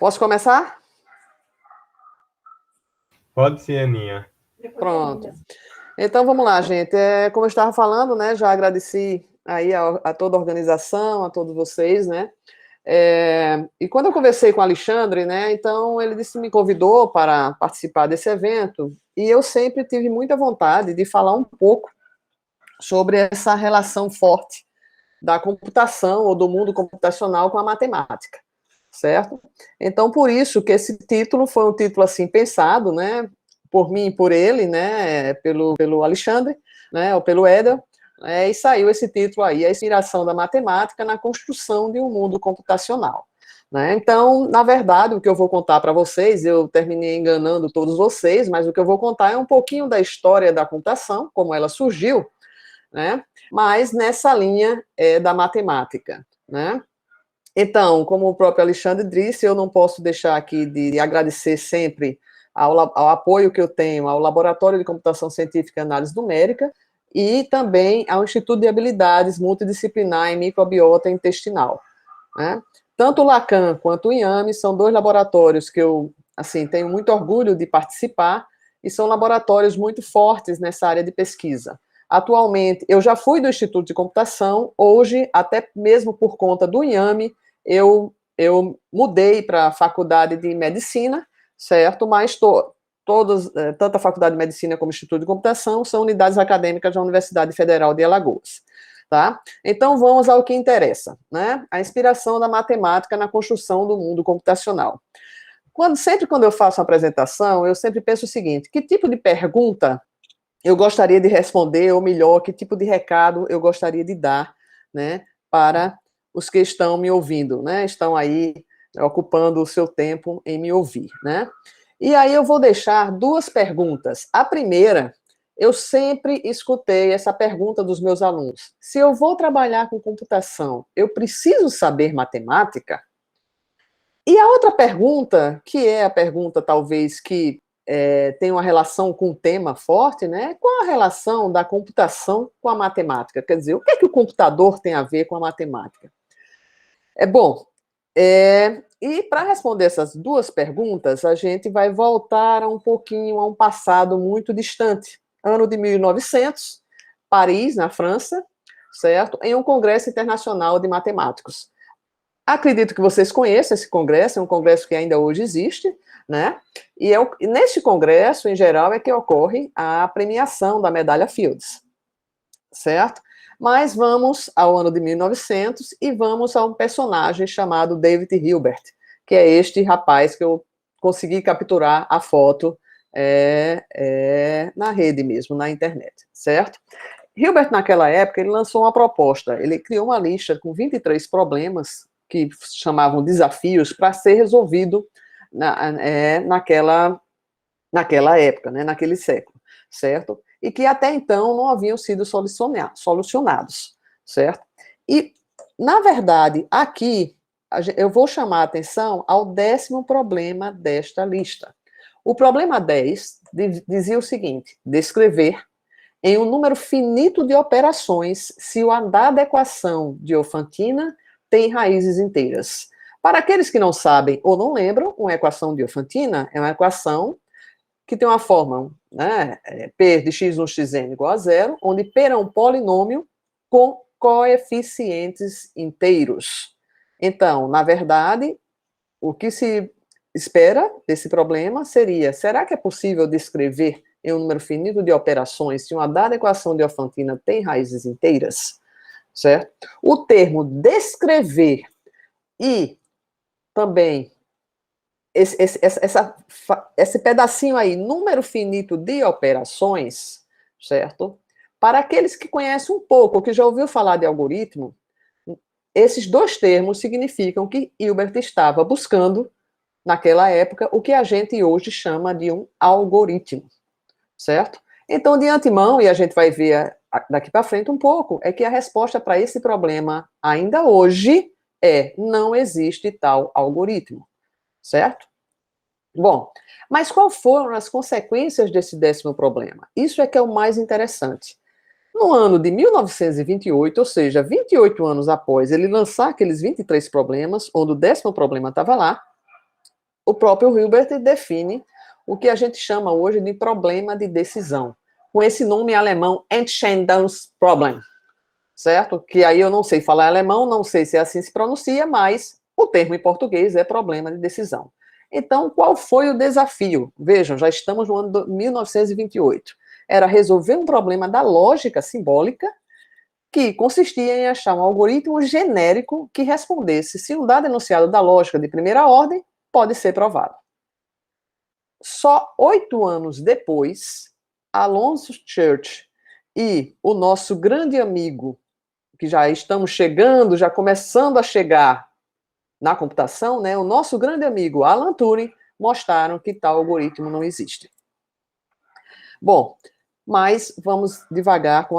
Posso começar? Pode ser, Aninha. Pronto. Então vamos lá, gente. Como eu estava falando, né? Já agradeci aí a toda a organização, a todos vocês, né? E quando eu conversei com o Alexandre, né? Então ele me convidou para participar desse evento e eu sempre tive muita vontade de falar um pouco sobre essa relação forte da computação ou do mundo computacional com a matemática, certo? Então, por isso que esse título foi um título assim pensado, né, por mim e por ele, né, pelo Alexandre, né, ou pelo Éder, e saiu esse título aí, A Inspiração da Matemática na Construção de um Mundo Computacional. Né? Então, na verdade, o que eu vou contar para vocês, eu terminei enganando todos vocês, mas o que eu vou contar é um pouquinho da história da computação, como ela surgiu, né? Mas nessa linha da matemática, né? Então, como o próprio Alexandre disse, eu não posso deixar aqui de agradecer sempre ao apoio que eu tenho ao Laboratório de Computação Científica e Análise Numérica e também ao Instituto de Habilidades Multidisciplinar em Microbiota Intestinal, né? Tanto o Lacan quanto o IAME são dois laboratórios que eu, assim, tenho muito orgulho de participar e são laboratórios muito fortes nessa área de pesquisa. Atualmente, eu já fui do Instituto de Computação, hoje, até mesmo por conta do IAME, eu mudei para a Faculdade de Medicina, certo? Mas todas, tanto a Faculdade de Medicina como o Instituto de Computação, são unidades acadêmicas da Universidade Federal de Alagoas. Tá? Então, vamos ao que interessa, né? A inspiração da matemática na construção do mundo computacional. Sempre quando eu faço uma apresentação, eu sempre penso o seguinte: que tipo de pergunta eu gostaria de responder, ou melhor, que tipo de recado eu gostaria de dar, né, para os que estão me ouvindo, né? Estão aí ocupando o seu tempo em me ouvir, né? E aí eu vou deixar duas perguntas. A primeira, eu sempre escutei essa pergunta dos meus alunos: se eu vou trabalhar com computação, eu preciso saber matemática? E a outra pergunta, que é a pergunta talvez que tem uma relação com o tema forte, né? Qual a relação da computação com a matemática? Quer dizer, o que é que o computador tem a ver com a matemática? Bom, e para responder essas duas perguntas, a gente vai voltar um pouquinho a um passado muito distante. Ano de 1900, Paris, na França, certo? Em um congresso internacional de matemáticos. Acredito que vocês conheçam esse congresso, é um congresso que ainda hoje existe, né? E neste congresso, em geral, é que ocorre a premiação da medalha Fields, certo? Mas vamos ao ano de 1900 e vamos a um personagem chamado David Hilbert, que é este rapaz que eu consegui capturar a foto na rede mesmo, na internet, certo? Hilbert, naquela época, ele lançou uma proposta, ele criou uma lista com 23 problemas que chamavam desafios para ser resolvido naquela época, né, naquele século, certo? E que até então não haviam sido solucionados, certo? E, na verdade, aqui eu vou chamar a atenção ao 10º problema desta lista. O problema 10 dizia o seguinte: descrever em um número finito de operações se o andar da equação Diofantina tem raízes inteiras. Para aqueles que não sabem ou não lembram, uma equação Diofantina é uma equação que tem uma forma, né, P de x1 xn igual a zero, onde P é um polinômio com coeficientes inteiros. Então, na verdade, o que se espera desse problema seria: será que é possível descrever em um número finito de operações se uma dada equação Diofantina tem raízes inteiras? Certo? O termo descrever e também esse pedacinho aí, número finito de operações, certo? Para aqueles que conhecem um pouco, que já ouviu falar de algoritmo, esses dois termos significam que Hilbert estava buscando, naquela época, o que a gente hoje chama de um algoritmo, certo? Então, de antemão, e a gente vai ver daqui para frente um pouco, é que a resposta para esse problema, ainda hoje, não existe tal algoritmo, certo? Bom, mas qual foram as consequências desse 10º problema? Isso é que é o mais interessante. No ano de 1928, ou seja, 28 anos após ele lançar aqueles 23 problemas, onde o 10º problema estava lá, o próprio Hilbert define o que a gente chama hoje de problema de decisão, com esse nome alemão Entscheidungsproblem, certo? Que aí eu não sei falar alemão, não sei se assim se pronuncia, mas o termo em português é problema de decisão. Então, qual foi o desafio? Vejam, já estamos no ano de 1928. Era resolver um problema da lógica simbólica, que consistia em achar um algoritmo genérico que respondesse se um dado enunciado da lógica de primeira ordem pode ser provado. Só 8 anos depois, Alonzo Church e o nosso grande amigo, que já estamos chegando, já começando a chegar na computação, né, o nosso grande amigo Alan Turing, mostraram que tal algoritmo não existe. Bom, mas vamos devagar com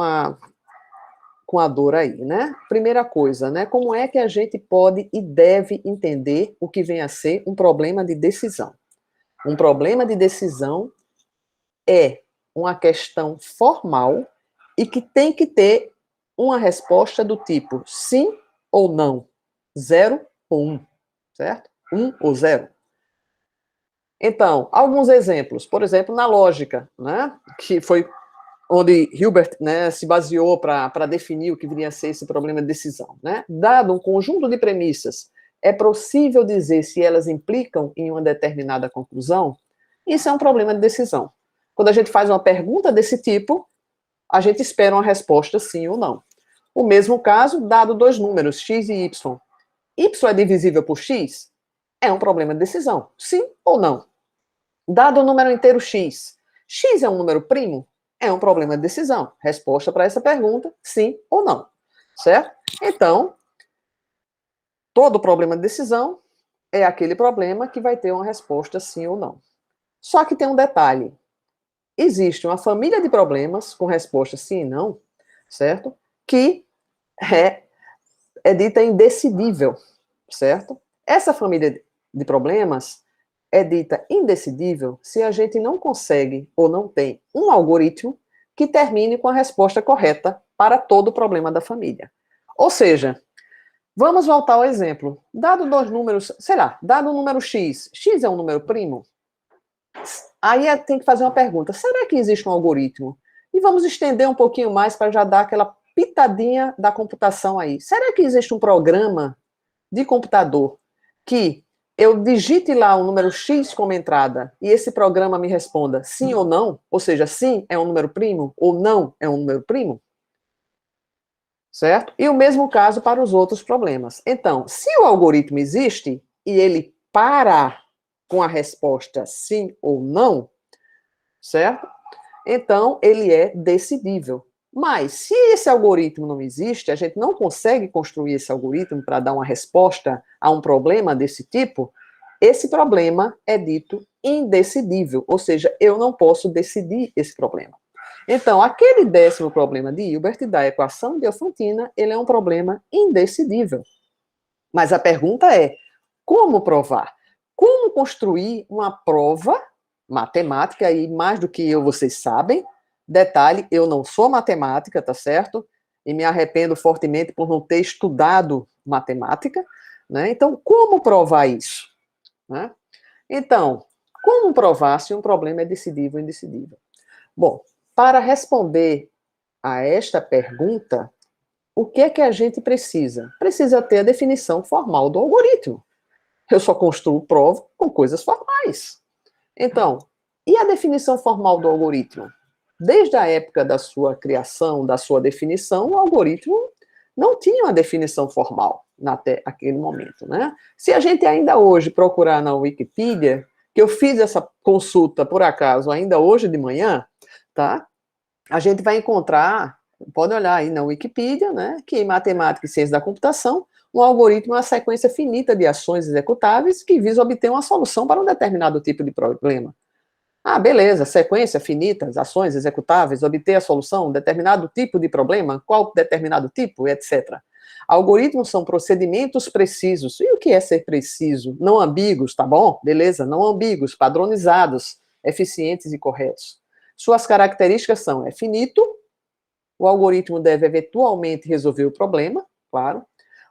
a dor aí, né? Primeira coisa, né? Como é que a gente pode e deve entender o que vem a ser um problema de decisão? Um problema de decisão é uma questão formal e que tem que ter uma resposta do tipo sim ou não, 0 ou 1, certo? 1 ou 0. Então, alguns exemplos. Por exemplo, na lógica, né? Que foi onde Hilbert, né, se baseou para definir o que viria a ser esse problema de decisão, né? Dado um conjunto de premissas, é possível dizer se elas implicam em uma determinada conclusão? Isso é um problema de decisão. Quando a gente faz uma pergunta desse tipo, a gente espera uma resposta sim ou não. O mesmo caso, dado dois números, x e y. Y é divisível por x? É um problema de decisão, sim ou não. Dado o número inteiro x, x é um número primo? É um problema de decisão. Resposta para essa pergunta, sim ou não. Certo? Então, todo problema de decisão é aquele problema que vai ter uma resposta sim ou não. Só que tem um detalhe. Existe uma família de problemas com resposta sim e não, certo? Que é dita indecidível, certo? Essa família de problemas é dita indecidível se a gente não consegue ou não tem um algoritmo que termine com a resposta correta para todo o problema da família. Ou seja, vamos voltar ao exemplo. Dado dois números, sei lá, dado o número x, x é um número primo? Aí tem que fazer uma pergunta, será que existe um algoritmo? E vamos estender um pouquinho mais para já dar aquela pitadinha da computação aí. Será que existe um programa de computador que eu digite lá o número X como entrada e esse programa me responda sim ou não, ou seja, sim é um número primo ou não é um número primo? Certo? E o mesmo caso para os outros problemas. Então, se o algoritmo existe e ele para com a resposta sim ou não, certo? Então, ele é decidível. Mas, se esse algoritmo não existe, a gente não consegue construir esse algoritmo para dar uma resposta a um problema desse tipo, esse problema é dito indecidível, ou seja, eu não posso decidir esse problema. Então, aquele 10º problema de Hilbert da equação de Diofantina, ele é um problema indecidível. Mas a pergunta é, como provar? Como construir uma prova matemática, e mais do que eu, vocês sabem, detalhe, eu não sou matemática, tá certo? E me arrependo fortemente por não ter estudado matemática, né? Então, como provar isso? Né? Então, como provar se um problema é decidível ou indecidível? Bom, para responder a esta pergunta, o que é que a gente precisa? Precisa ter a definição formal do algoritmo. Eu só construo prova com coisas formais. Então, e a definição formal do algoritmo? Desde a época da sua criação, da sua definição, o algoritmo não tinha uma definição formal até aquele momento, né? Se a gente ainda hoje procurar na Wikipedia, que eu fiz essa consulta por acaso ainda hoje de manhã, tá? A gente vai encontrar, pode olhar aí na Wikipedia, né, que em matemática e ciência da computação, um algoritmo é uma sequência finita de ações executáveis que visa obter uma solução para um determinado tipo de problema. Ah, beleza, sequência finita, ações executáveis, obter a solução, um determinado tipo de problema, qual determinado tipo, etc. Algoritmos são procedimentos precisos. E o que é ser preciso? Não ambíguos, tá bom? Beleza, não ambíguos, padronizados, eficientes e corretos. Suas características são, é finito, o algoritmo deve eventualmente resolver o problema, claro.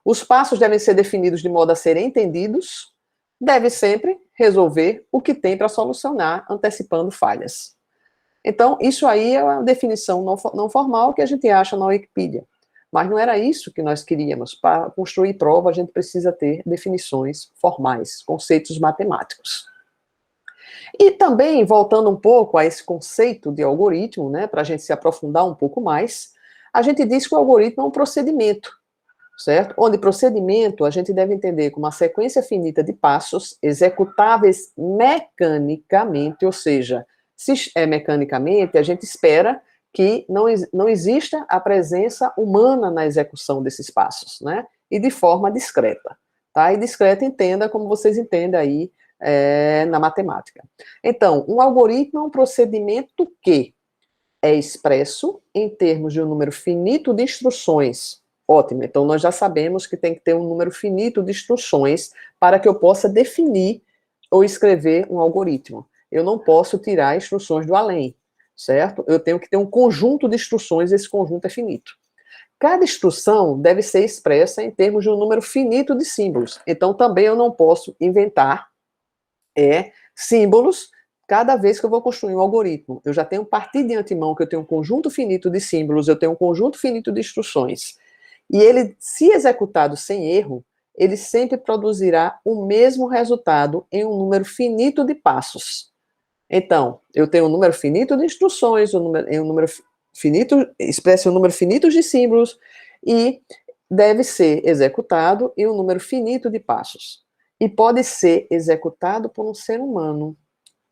Os passos devem ser definidos de modo a serem entendidos, deve sempre resolver o que tem para solucionar, antecipando falhas. Então, isso aí é uma definição não formal que a gente acha na Wikipedia. Mas não era isso que nós queríamos. Para construir prova, a gente precisa ter definições formais, conceitos matemáticos. E também, voltando um pouco a esse conceito de algoritmo, né, para a gente se aprofundar um pouco mais, a gente diz que o algoritmo é um procedimento, certo? Onde procedimento a gente deve entender como uma sequência finita de passos executáveis mecanicamente, ou seja, se é mecanicamente, a gente espera que não exista a presença humana na execução desses passos, né? E de forma discreta, tá? E discreta entenda como vocês entendem aí na matemática. Então, um algoritmo é um procedimento que é expresso em termos de um número finito de instruções. Ótimo, então nós já sabemos que tem que ter um número finito de instruções para que eu possa definir ou escrever um algoritmo. Eu não posso tirar instruções do além, certo? Eu tenho que ter um conjunto de instruções, esse conjunto é finito. Cada instrução deve ser expressa em termos de um número finito de símbolos. Então também eu não posso inventar símbolos cada vez que eu vou construir um algoritmo. Eu já tenho partido de antemão que eu tenho um conjunto finito de símbolos, eu tenho um conjunto finito de instruções. E ele, se executado sem erro, ele sempre produzirá o mesmo resultado em um número finito de passos. Então, eu tenho um número finito de instruções, um número finito, expressa um número finito de símbolos, e deve ser executado em um número finito de passos. E pode ser executado por um ser humano,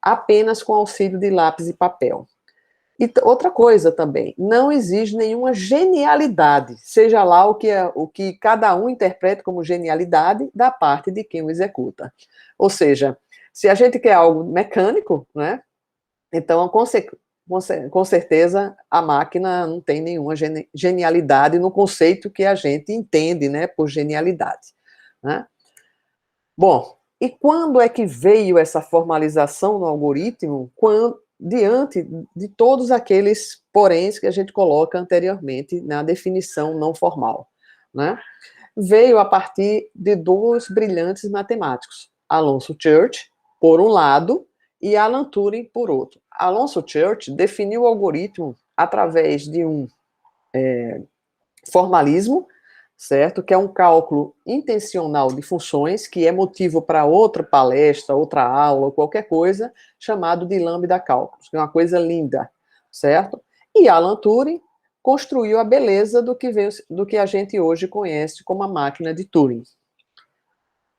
apenas com auxílio de lápis e papel. E outra coisa também, não exige nenhuma genialidade, seja lá o que cada um interpreta como genialidade da parte de quem o executa. Ou seja, se a gente quer algo mecânico, né, então com certeza a máquina não tem nenhuma genialidade no conceito que a gente entende, né, por genialidade, né? Bom, e quando é que veio essa formalização no algoritmo? Diante de todos aqueles poréns que a gente coloca anteriormente na definição não formal, né? Veio a partir de dois brilhantes matemáticos, Alonzo Church, por um lado, e Alan Turing, por outro. Alonzo Church definiu o algoritmo através de um formalismo, certo? Que é um cálculo intencional de funções, que é motivo para outra palestra, outra aula, qualquer coisa, chamado de lambda cálculos, que é uma coisa linda, certo? E Alan Turing construiu a beleza do que a gente hoje conhece como a máquina de Turing,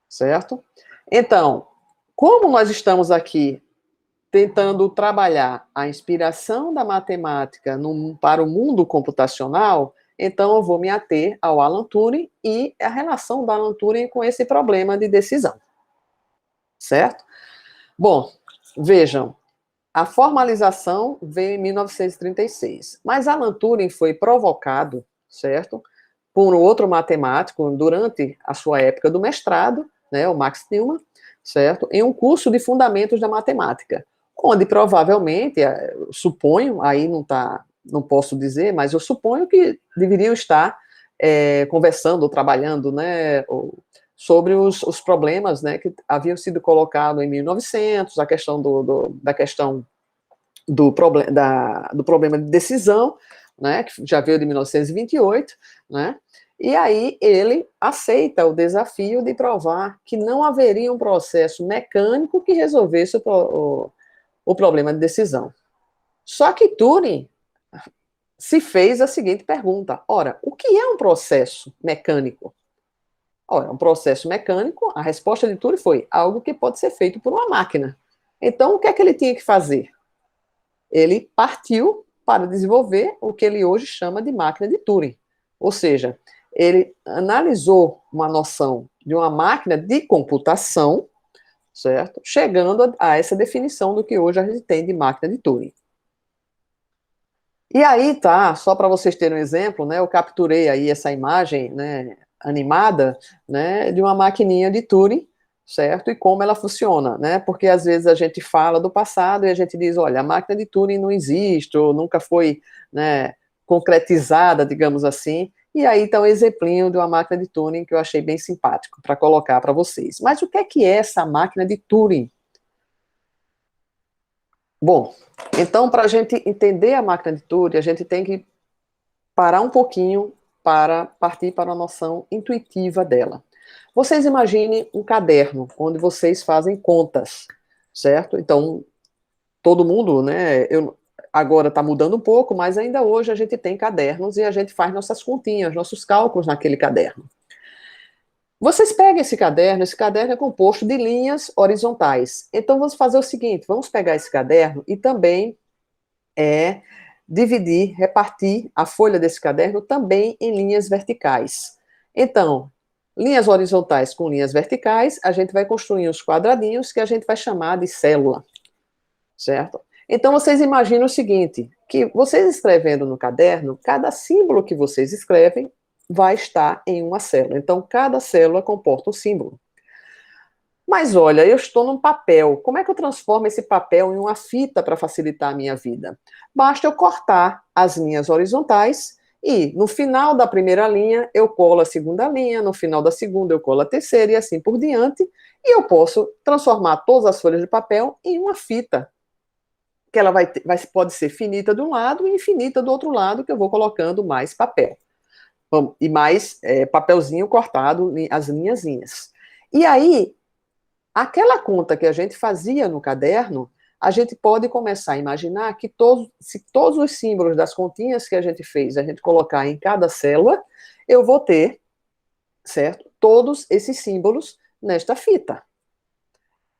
certo? Então, como nós estamos aqui tentando trabalhar a inspiração da matemática para o mundo computacional, então eu vou me ater ao Alan Turing e a relação do Alan Turing com esse problema de decisão, certo? Bom, vejam, a formalização veio em 1936, mas Alan Turing foi provocado, certo, por um outro matemático durante a sua época do mestrado, né, o Max Neumann, certo, em um curso de fundamentos da matemática, onde provavelmente, suponho, aí não posso dizer, mas eu suponho que deveriam estar conversando ou trabalhando, né, sobre os problemas, né, que haviam sido colocados em 1900, a questão do problema de decisão, né, que já veio de 1928, né, e aí ele aceita o desafio de provar que não haveria um processo mecânico que resolvesse o problema de decisão. Só que Turing se fez a seguinte pergunta: ora, o que é um processo mecânico? Ora, um processo mecânico, a resposta de Turing foi algo que pode ser feito por uma máquina. Então, o que é que ele tinha que fazer? Ele partiu para desenvolver o que ele hoje chama de máquina de Turing. Ou seja, ele analisou uma noção de uma máquina de computação, certo? Chegando a essa definição do que hoje a gente tem de máquina de Turing. E aí tá, só para vocês terem um exemplo, né, eu capturei aí essa imagem, né, animada, né, de uma maquininha de Turing, certo? E como ela funciona, né? Porque às vezes a gente fala do passado e a gente diz, olha, a máquina de Turing não existe, ou nunca foi, né, concretizada, digamos assim. E aí está um exemplinho de uma máquina de Turing que eu achei bem simpático para colocar para vocês. Mas o que é essa máquina de Turing, Bom, então, para a gente entender a máquina de Turing, a gente tem que parar um pouquinho para partir para a noção intuitiva dela. Vocês imaginem um caderno onde vocês fazem contas, certo? Então, todo mundo, né? Agora está mudando um pouco, mas ainda hoje a gente tem cadernos e a gente faz nossas continhas, nossos cálculos naquele caderno. Vocês pegam esse caderno é composto de linhas horizontais. Então vamos fazer o seguinte: vamos pegar esse caderno e também dividir, repartir a folha desse caderno também em linhas verticais. Então, linhas horizontais com linhas verticais, a gente vai construir os quadradinhos que a gente vai chamar de célula, certo? Então vocês imaginam o seguinte, que vocês escrevendo no caderno, cada símbolo que vocês escrevem vai estar em uma célula. Então cada célula comporta um símbolo. Mas olha, eu estou num papel. Como é que eu transformo esse papel em uma fita para facilitar a minha vida? Basta eu cortar as linhas horizontais e no final da primeira linha eu colo a segunda linha, no final da segunda eu colo a terceira e assim por diante. E eu posso transformar todas as folhas de papel em uma fita, que ela pode ser finita de um lado e infinita do outro lado, que eu vou colocando mais papel. E mais papelzinho cortado, as linhazinhas. E aí, aquela conta que a gente fazia no caderno, a gente pode começar a imaginar que se todos os símbolos das continhas que a gente fez, a gente colocar em cada célula, eu vou ter, certo? Todos esses símbolos nesta fita.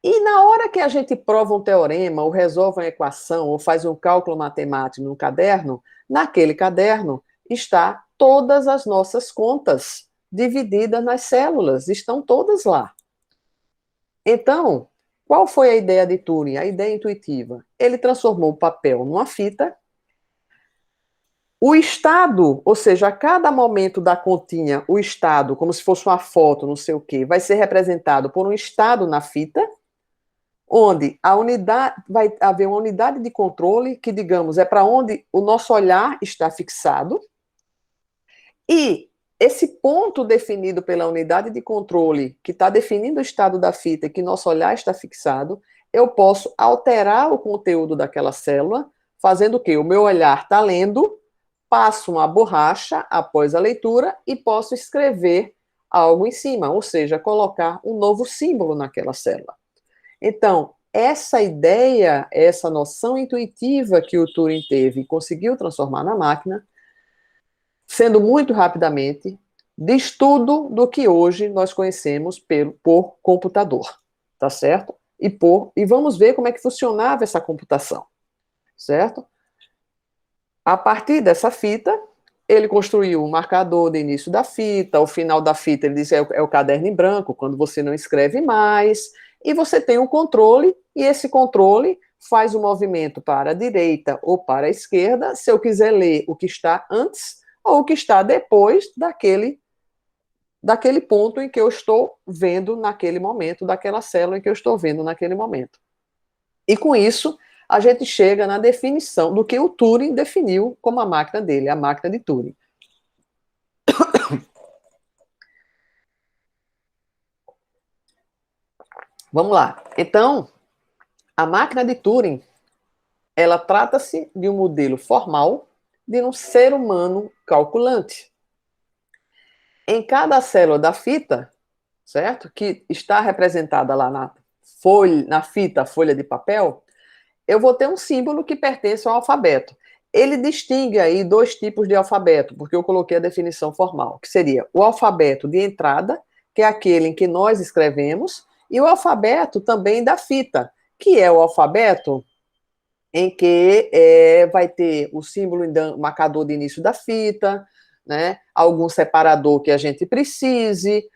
E na hora que a gente prova um teorema, ou resolve uma equação, ou faz um cálculo matemático no caderno, naquele caderno está todas as nossas contas divididas nas células, estão todas lá. Então, qual foi a ideia de Turing? A ideia intuitiva. Ele transformou o papel numa fita. O estado, ou seja, a cada momento da continha, o estado, como se fosse uma foto, não sei o quê, vai ser representado por um estado na fita, onde a unidade vai haver uma unidade de controle que, digamos, é para onde o nosso olhar está fixado. E esse ponto definido pela unidade de controle, que está definindo o estado da fita e que nosso olhar está fixado, eu posso alterar o conteúdo daquela célula, fazendo o quê? O meu olhar está lendo, passo uma borracha após a leitura e posso escrever algo em cima, ou seja, colocar um novo símbolo naquela célula. Então, essa ideia, essa noção intuitiva que o Turing teve e conseguiu transformar na máquina, sendo muito rapidamente, diz tudo do que hoje nós conhecemos por computador, tá certo? E vamos ver como é que funcionava essa computação, certo? A partir dessa fita, ele construiu um marcador de início da fita, o final da fita, ele diz é o caderno em branco, quando você não escreve mais, e você tem um controle, e esse controle faz o movimento para a direita ou para a esquerda, se eu quiser ler o que está antes ou o que está depois daquele ponto em que eu estou vendo naquele momento, daquela célula em que eu estou vendo naquele momento. E com isso, a gente chega na definição do que o Turing definiu como a máquina dele, a máquina de Turing. Vamos lá. Então, a máquina de Turing, ela trata-se de um modelo formal de um ser humano calculante. Em cada célula da fita, certo? Que está representada lá na fita, folha de papel, eu vou ter um símbolo que pertence ao alfabeto. Ele distingue aí dois tipos de alfabeto, porque eu coloquei a definição formal, que seria o alfabeto de entrada, que é aquele em que nós escrevemos, e o alfabeto também da fita, que é o alfabeto em que vai ter o símbolo, o marcador de início da fita, né, algum separador que a gente precise,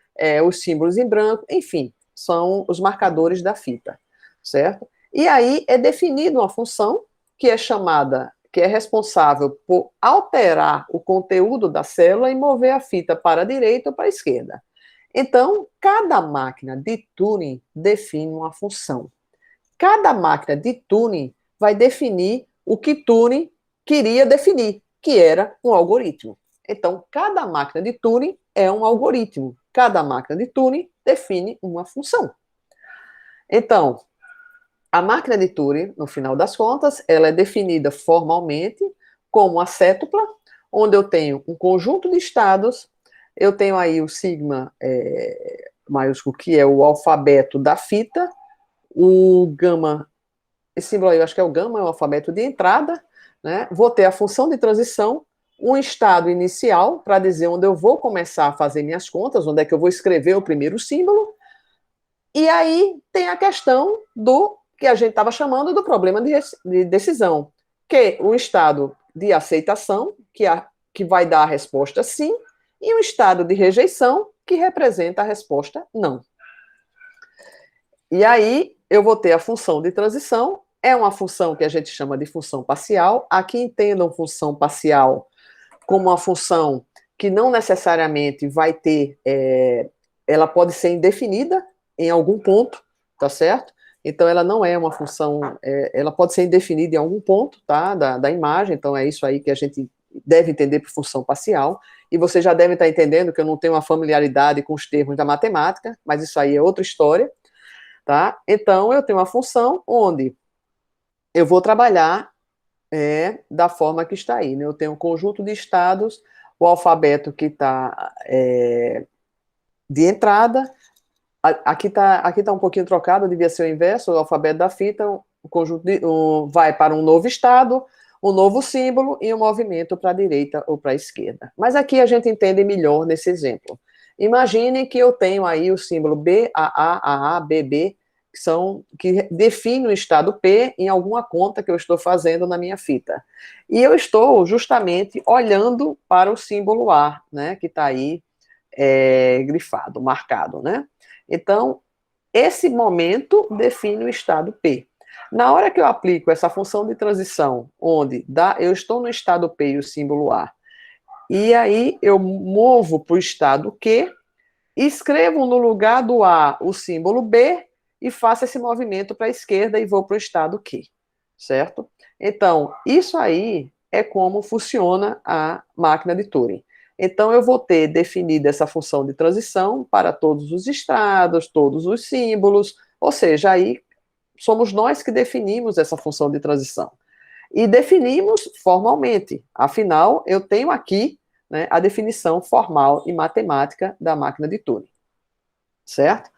os símbolos em branco, enfim, são os marcadores da fita, certo? E aí é definida uma função que é chamada, que é responsável por alterar o conteúdo da célula e mover a fita para a direita ou para a esquerda. Então, cada máquina de Turing define uma função. Cada máquina de Turing vai definir o que Turing queria definir, que era um algoritmo. Então, cada máquina de Turing é um algoritmo. Cada máquina de Turing define uma função. Então, A máquina de Turing, no final das contas, ela é definida formalmente como a cétupla, onde eu tenho um conjunto de estados, eu tenho aí o sigma maiúsculo, que é o alfabeto da fita, o gama, esse símbolo aí eu acho que é o gama, é o alfabeto de entrada, né? Vou ter a função de transição, um estado inicial, para dizer onde eu vou começar a fazer minhas contas, onde é que eu vou escrever o primeiro símbolo, e aí tem a questão do que a gente estava chamando do problema de decisão, que o estado de aceitação, que vai dar a resposta sim, e um estado de rejeição, que representa a resposta não. E aí eu vou ter a função de transição, é uma função que a gente chama de função parcial. Aqui entendam função parcial como uma função que não necessariamente vai ter, ela pode ser indefinida em algum ponto, tá certo? Então, ela não é uma função, ela pode ser indefinida em algum ponto, tá, da imagem, então é isso aí que a gente deve entender por função parcial, e vocês já devem estar entendendo que eu não tenho uma familiaridade com os termos da matemática, mas isso aí é outra história, tá? Então, eu tenho uma função onde eu vou trabalhar da forma que está aí, né? Eu tenho um conjunto de estados, o alfabeto que está de entrada, aqui tá um pouquinho trocado, devia ser o inverso, o alfabeto da fita, o conjunto vai para um novo estado, um novo símbolo e um movimento para a direita ou para a esquerda. Mas aqui a gente entende melhor nesse exemplo. Imagine que eu tenho aí o símbolo B, AA, BB, que define o estado P em alguma conta que eu estou fazendo na minha fita. E eu estou justamente olhando para o símbolo A, né, que está aí grifado, marcado, né? Então, esse momento define o estado P. Na hora que eu aplico essa função de transição, onde eu estou no estado P e o símbolo A, e aí eu movo para o estado Q, escrevo no lugar do A o símbolo B e faço esse movimento para a esquerda e vou para o estado Q, certo? Então, isso aí é como funciona a máquina de Turing. Então, eu vou ter definida essa função de transição para todos os estados, todos os símbolos, ou seja, aí somos nós que definimos essa função de transição. E definimos formalmente. Afinal, eu tenho aqui, né, a definição formal e matemática da máquina de Turing. Certo?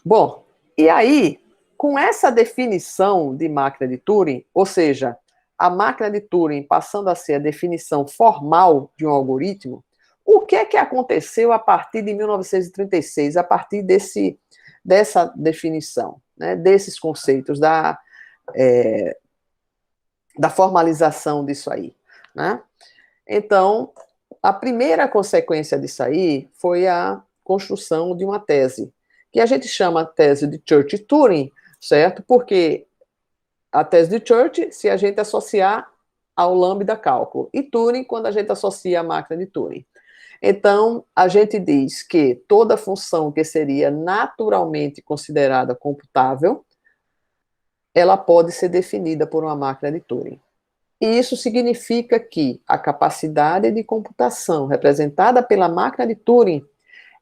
Bom, e aí, com essa definição de máquina de Turing, ou seja, a máquina de Turing passando a ser a definição formal de um algoritmo, o que é que aconteceu a partir de 1936, a partir dessa definição, né, desses conceitos, da formalização disso aí, né? Então, a primeira consequência disso aí foi a construção de uma tese, que a gente chama tese de Church-Turing, certo? Porque a tese de Church, se a gente associar ao lambda cálculo, e Turing, quando a gente associa a máquina de Turing. Então, a gente diz que toda função que seria naturalmente considerada computável, ela pode ser definida por uma máquina de Turing. E isso significa que a capacidade de computação representada pela máquina de Turing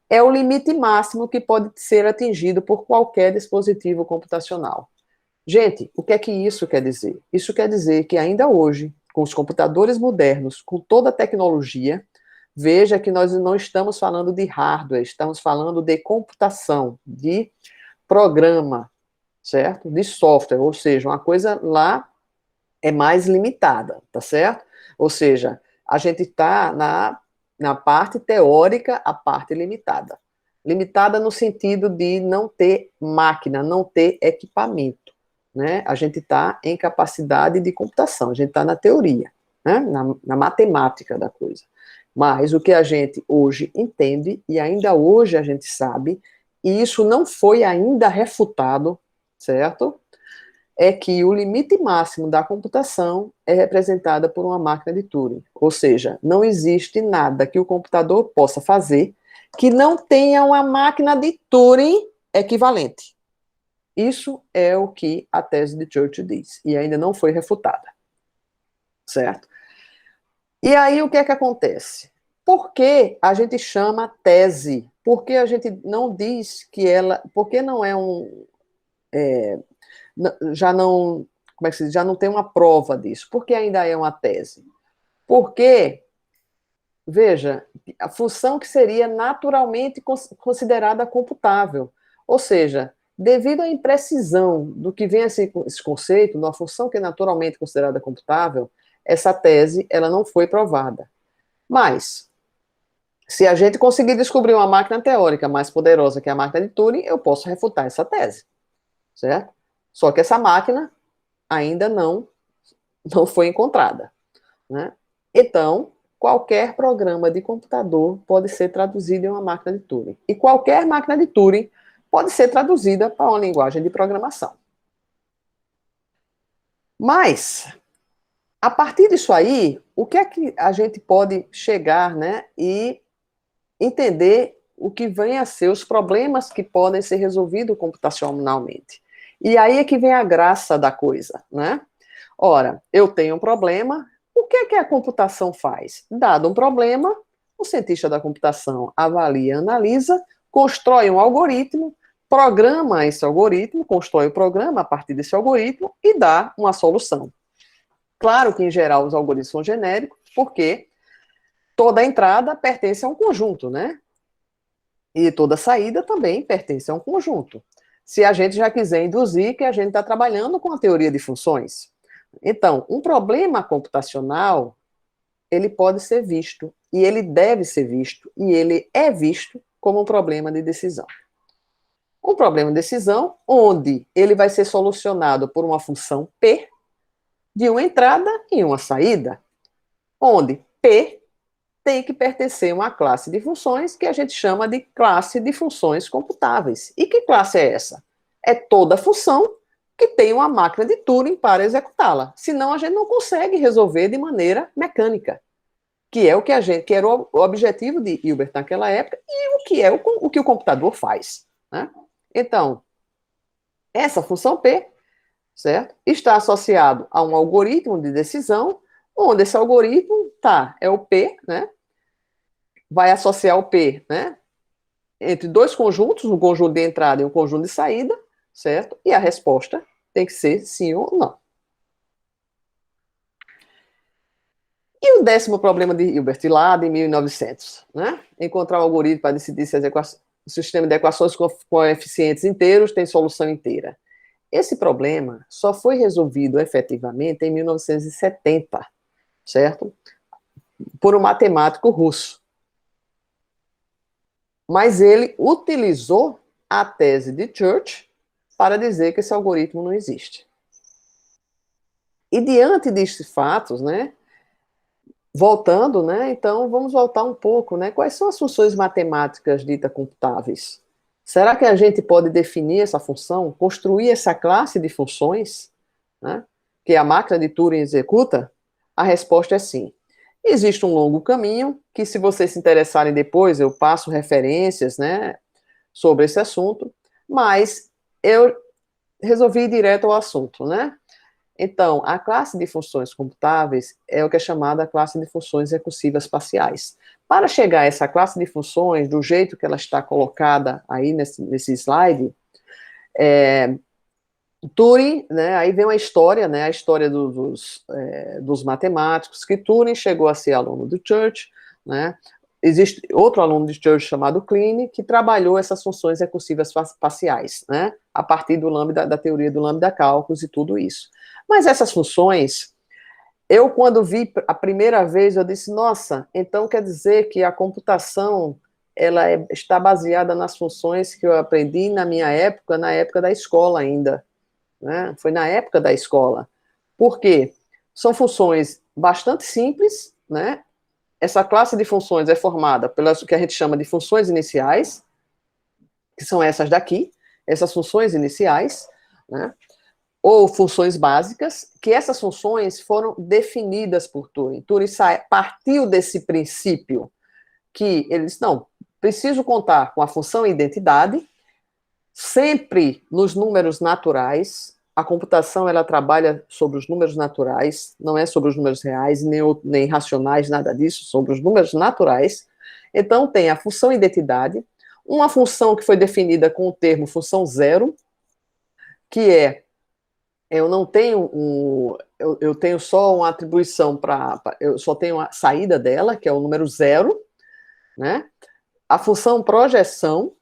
é o limite máximo que pode ser atingido por qualquer dispositivo computacional. Gente, o que é que isso quer dizer? Isso quer dizer que ainda hoje, com os computadores modernos, com toda a tecnologia, veja que nós não estamos falando de hardware, estamos falando de computação, de programa, certo? De software, ou seja, uma coisa lá é mais limitada, tá certo? Ou seja, a gente está na parte teórica, a parte limitada. Limitada no sentido de não ter máquina, não ter equipamento, né? A gente está em capacidade de computação, a gente está na teoria, né? Na matemática da coisa. Mas o que a gente hoje entende, e ainda hoje a gente sabe, e isso não foi ainda refutado, certo? É que o limite máximo da computação é representada por uma máquina de Turing. Ou seja, não existe nada que o computador possa fazer que não tenha uma máquina de Turing equivalente. Isso é o que a tese de Church diz, e ainda não foi refutada. Certo? E aí o que é que acontece? Por que a gente chama tese? Por que a gente não diz que ela... Por que não é já não, como é que se diz? Já não tem uma prova disso. Por que ainda é uma tese? Porque, veja, a função que seria naturalmente considerada computável, ou seja, devido à imprecisão do que vem esse conceito, de uma função que é naturalmente considerada computável, essa tese ela não foi provada. Mas, se a gente conseguir descobrir uma máquina teórica mais poderosa que a máquina de Turing, eu posso refutar essa tese, certo? Só que essa máquina ainda não foi encontrada, né? Então, qualquer programa de computador pode ser traduzido em uma máquina de Turing. E qualquer máquina de Turing pode ser traduzida para uma linguagem de programação. Mas, a partir disso aí, o que é que a gente pode chegar, né, e entender o que vem a ser os problemas que podem ser resolvidos computacionalmente. E aí é que vem a graça da coisa, né? Ora, eu tenho um problema, o que é que a computação faz? Dado um problema, o cientista da computação avalia, analisa, constrói um algoritmo, programa esse algoritmo, constrói o programa a partir desse algoritmo e dá uma solução. Claro que, em geral, os algoritmos são genéricos, porque toda entrada pertence a um conjunto, né? E toda saída também pertence a um conjunto. Se a gente já quiser induzir que a gente está trabalhando com a teoria de funções. Então, um problema computacional, ele pode ser visto, e ele deve ser visto, e ele é visto como um problema de decisão. Um problema de decisão onde ele vai ser solucionado por uma função P de uma entrada e uma saída, onde P tem que pertencer a uma classe de funções que a gente chama de classe de funções computáveis. E que classe é essa? É toda função que tem uma máquina de Turing para executá-la. Senão a gente não consegue resolver de maneira mecânica, que é o que era o objetivo de Hilbert naquela época e o que é o que o computador faz, né? Então, essa função P, certo? Está associado a um algoritmo de decisão, onde esse algoritmo é o P, né? Vai associar o P, né? Entre dois conjuntos, um conjunto de entrada e um conjunto de saída, certo? E a resposta tem que ser sim ou não. E o 10º problema de Hilbert, lá de 1900, né? Encontrar um algoritmo para decidir se o sistema de equações com coeficientes inteiros tem solução inteira. Esse problema só foi resolvido efetivamente em 1970, certo? Por um matemático russo. Mas ele utilizou a tese de Church para dizer que esse algoritmo não existe. E diante destes fatos, né, voltando, né, então vamos voltar um pouco, né, quais são as funções matemáticas ditas computáveis? Será que a gente pode definir essa função, construir essa classe de funções, né, que a máquina de Turing executa? A resposta é sim. Existe um longo caminho, que se vocês se interessarem depois, eu passo referências, né, sobre esse assunto, mas eu resolvi ir direto ao assunto, né? Então, a classe de funções computáveis é o que é chamada a classe de funções recursivas parciais. Para chegar a essa classe de funções, do jeito que ela está colocada aí nesse slide, Turing, né, aí vem uma história, né, a história dos matemáticos, que Turing chegou a ser aluno do Church, né, existe outro aluno de Church chamado Kleene, que trabalhou essas funções recursivas parciais, né, a partir da teoria do lambda cálculos e tudo isso. Mas essas funções, eu quando vi a primeira vez, eu disse, nossa, então quer dizer que a computação, ela está baseada nas funções que eu aprendi na minha época, na época da escola ainda, né? Foi na época da escola. Por quê? São funções bastante simples, né? Essa classe de funções é formada pelas que a gente chama de funções iniciais, que são essas daqui, essas funções iniciais, né? Ou funções básicas, que essas funções foram definidas por Turing. Turing partiu desse princípio que ele disse, não, preciso contar com a função identidade, sempre nos números naturais. A computação, ela trabalha sobre os números naturais, não é sobre os números reais, nem racionais, nada disso, sobre os números naturais. Então, tem a função identidade, uma função que foi definida com o termo função zero, que eu não tenho eu tenho só uma atribuição eu só tenho a saída dela, que é o número zero, né? A função projeção,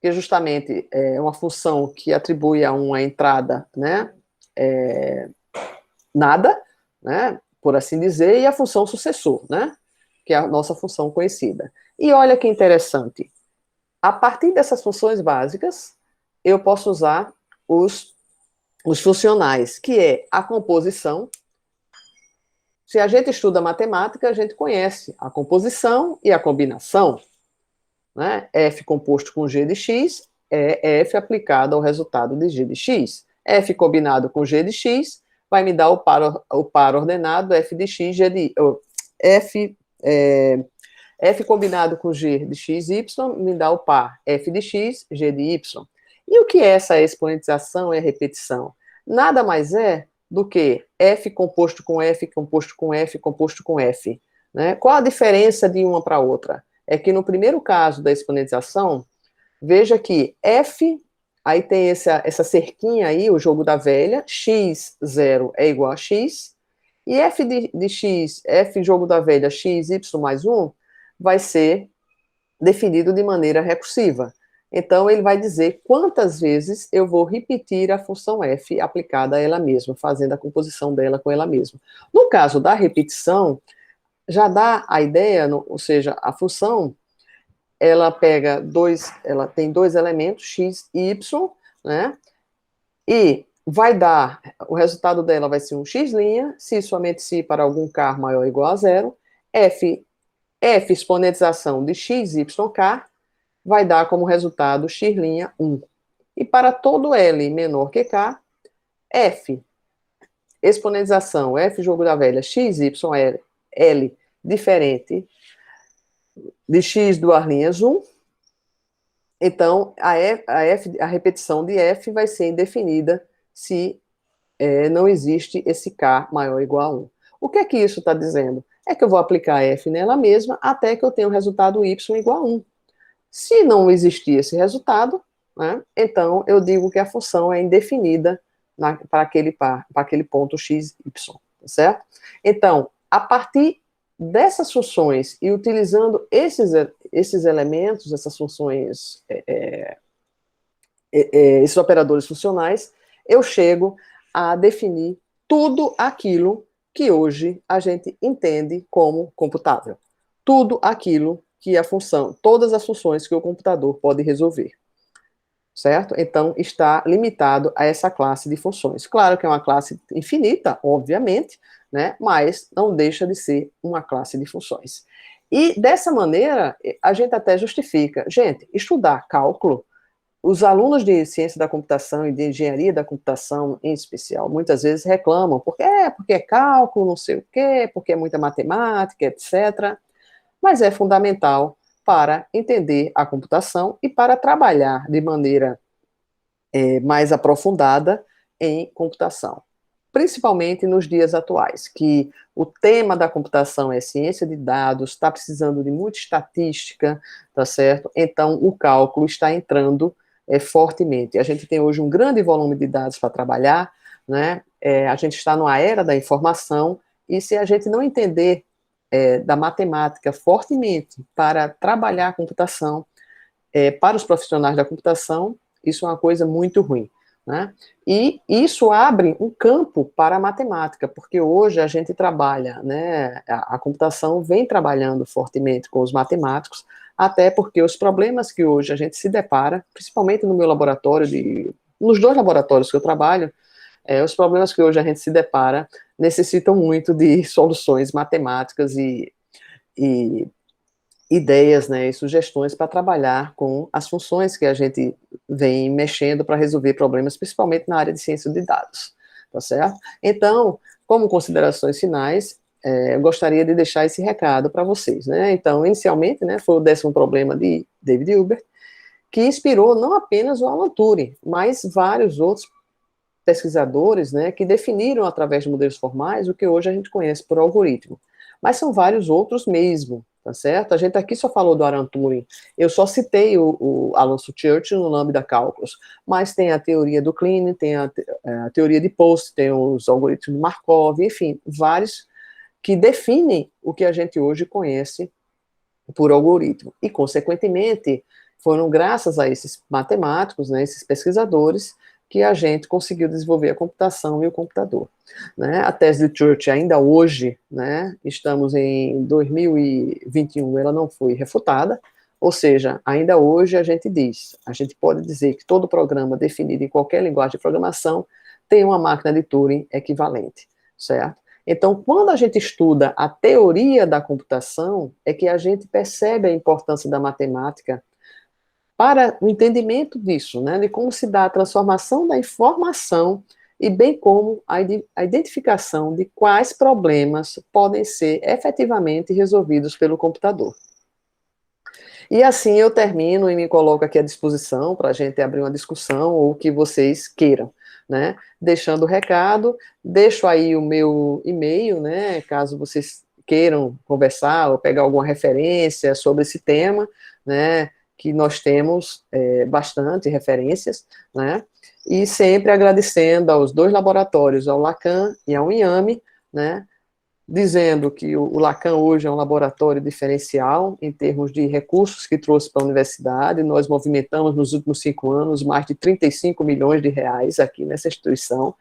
que justamente é uma função que atribui a uma entrada, né? Nada, né? Por assim dizer, e a função sucessor, né? Que é a nossa função conhecida. E olha que interessante. A partir dessas funções básicas, eu posso usar os funcionais, que é a composição. Se a gente estuda matemática, a gente conhece a composição e a combinação, né? F composto com G de X é F aplicado ao resultado de G de X. F combinado com G de X vai me dar o par ordenado F de X, G de... F, F combinado com G de X, Y me dá o par F de X, G de Y. E o que é essa exponenciação e repetição? Nada mais é do que F composto com F, composto com F, composto com F. Né? Qual a diferença de uma para outra? É que no primeiro caso da exponenciação, veja que F, aí tem essa cerquinha aí, o jogo da velha, x0 é igual a x, e F de x, F jogo da velha, x, y mais 1, vai ser definido de maneira recursiva. Então, ele vai dizer quantas vezes eu vou repetir a função f aplicada a ela mesma, fazendo a composição dela com ela mesma. No caso da repetição, já dá a ideia, ou seja, a função, ela tem dois elementos, x e y, né? E vai dar, o resultado dela vai ser um x', se somente se para algum k maior ou igual a zero, f exponenciação de x, y, k, vai dar como resultado x', 1. E para todo L menor que K, F, exponenciação, F jogo da velha, x, y, L, diferente de x duas linhas 1. Então, a repetição de F vai ser indefinida se não existe esse K maior ou igual a 1. O que é que isso está dizendo? É que eu vou aplicar F nela mesma até que eu tenha o resultado Y igual a 1. Se não existir esse resultado, né, então eu digo que a função é indefinida para aquele ponto x, y, tá certo? Então, a partir dessas funções e utilizando esses elementos, essas funções, esses operadores funcionais, eu chego a definir tudo aquilo que hoje a gente entende como computável. Tudo aquilo que a função, todas as funções que o computador pode resolver, certo? Então, está limitado a essa classe de funções. Claro que é uma classe infinita, obviamente, né? Mas não deixa de ser uma classe de funções. E, dessa maneira, a gente até justifica. Gente, estudar cálculo, os alunos de ciência da computação e de engenharia da computação, em especial, muitas vezes reclamam, porque é cálculo, não sei o quê, porque é muita matemática, etc., mas é fundamental para entender a computação e para trabalhar de maneira mais aprofundada em computação. Principalmente nos dias atuais, que o tema da computação é ciência de dados, está precisando de muita estatística, tá certo? Então, o cálculo está entrando fortemente. A gente tem hoje um grande volume de dados para trabalhar, né? A gente está numa era da informação, e se a gente não entender da matemática fortemente para trabalhar a computação, para os profissionais da computação, isso é uma coisa muito ruim, né? E isso abre um campo para a matemática, porque hoje a gente trabalha, né, a computação vem trabalhando fortemente com os matemáticos, até porque os problemas que hoje a gente se depara, principalmente no meu laboratório, nos dois laboratórios que eu trabalho, os problemas que hoje a gente se depara necessitam muito de soluções matemáticas e ideias, né, e sugestões para trabalhar com as funções que a gente vem mexendo para resolver problemas, principalmente na área de ciência de dados, tá certo? Então, como considerações finais, eu gostaria de deixar esse recado para vocês, né? Então, inicialmente, né, foi o 10º problema de David Hilbert, que inspirou não apenas o Alan Turing, mas vários outros pesquisadores, né, que definiram através de modelos formais o que hoje a gente conhece por algoritmo. Mas são vários outros mesmo. tá certo? A gente aqui só falou do Alan Turing, eu só citei o Alonso Churchill no Lambda Calculus, mas tem a teoria do Kleene, tem a teoria de Post, tem os algoritmos de Markov, enfim, vários que definem o que a gente hoje conhece por algoritmo. E, consequentemente, foram graças a esses matemáticos, né, esses pesquisadores, que a gente conseguiu desenvolver a computação e o computador. Né? A tese de Church ainda hoje, né, estamos em 2021, ela não foi refutada, ou seja, ainda hoje a gente pode dizer que todo programa definido em qualquer linguagem de programação tem uma máquina de Turing equivalente, certo? Então, quando a gente estuda a teoria da computação, é que a gente percebe a importância da matemática para o entendimento disso, né, de como se dá a transformação da informação e bem como a identificação de quais problemas podem ser efetivamente resolvidos pelo computador. E assim eu termino e me coloco aqui à disposição para a gente abrir uma discussão ou o que vocês queiram, né? Deixando o recado, deixo aí o meu e-mail, né? Caso vocês queiram conversar ou pegar alguma referência sobre esse tema, né? Que nós temos bastante referências, né? E sempre agradecendo aos dois laboratórios, ao Lacan e ao IAME, né? Dizendo que o Lacan hoje é um laboratório diferencial em termos de recursos que trouxe para a universidade. Nós movimentamos nos últimos 5 anos mais de 35 milhões de reais aqui nessa instituição.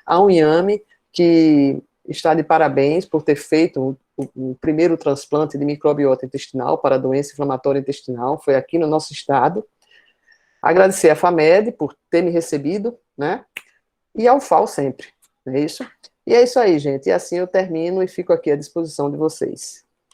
A UNIAME, que está de parabéns por ter feito o primeiro transplante de microbiota intestinal para a doença inflamatória intestinal, foi aqui no nosso estado. Agradecer à FAMED por ter me recebido, né? E ao FAO sempre, não é isso? E é isso aí, gente. E assim eu termino e fico aqui à disposição de vocês.